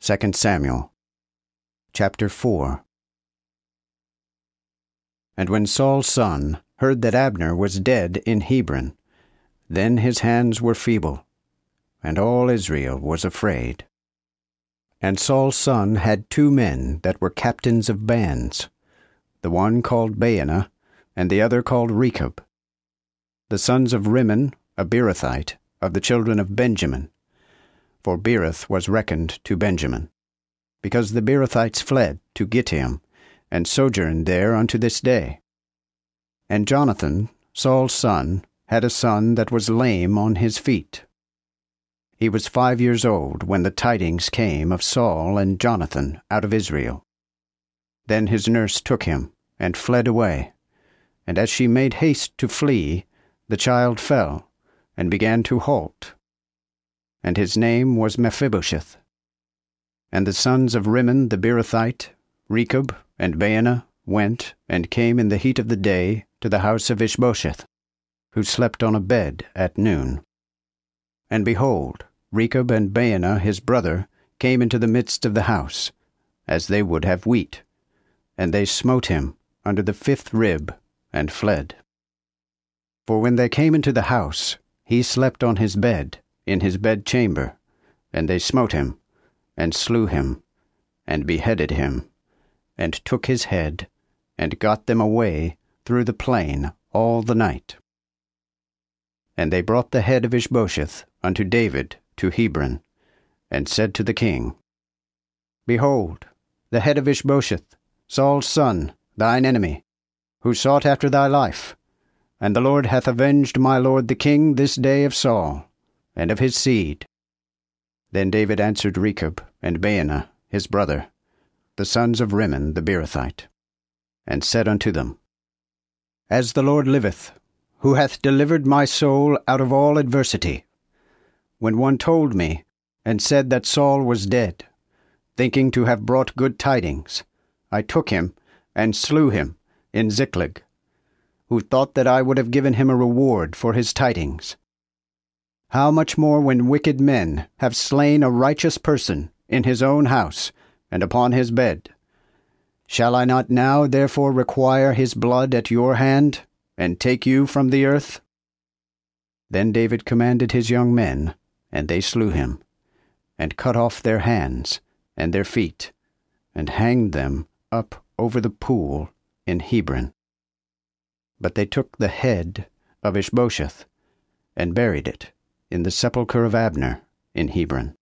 2 Samuel, chapter 4. And when Saul's son heard that Abner was dead in Hebron, then his hands were feeble, and all Israel was afraid. And Saul's son had 2 men that were captains of bands, the one called Baanah, and the other called Rechab, the sons of Rimmon, a Beerothite, of the children of Benjamin. For Beeroth was reckoned to Benjamin, because the Beerothites fled to Gittaim, and sojourned there unto this day. And Jonathan, Saul's son, had a son that was lame on his feet. He was 5 years old when the tidings came of Saul and Jonathan out of Israel. Then his nurse took him, and fled away. And as she made haste to flee, the child fell, and began to halt. And his name was Mephibosheth. And the sons of Rimmon the Beerothite, Rechab and Baanah, went and came in the heat of the day to the house of Ishbosheth, who slept on a bed at noon. And behold, Rechab and Baanah his brother came into the midst of the house, as they would have wheat, and they smote him under the 5th rib, and fled. For when they came into the house, he slept on his bed, in his bedchamber, and they smote him, and slew him, and beheaded him, and took his head, and got them away through the plain all the night. And they brought the head of Ishbosheth unto David to Hebron, and said to the king, Behold, the head of Ishbosheth, Saul's son, thine enemy, who sought after thy life, and the Lord hath avenged my lord the king this day of Saul, and of his seed. Then David answered Rechab and Baanah his brother, the sons of Rimmon the Beerothite, and said unto them, As the Lord liveth, who hath delivered my soul out of all adversity, when one told me, and said that Saul was dead, thinking to have brought good tidings, I took him, and slew him in Ziklag, who thought that I would have given him a reward for his tidings. How much more when wicked men have slain a righteous person in his own house, and upon his bed? Shall I not now therefore require his blood at your hand, and take you from the earth? Then David commanded his young men, and they slew him, and cut off their hands and their feet, and hanged them up over the pool in Hebron. But they took the head of Ishbosheth, and buried it in the sepulchre of Abner in Hebron.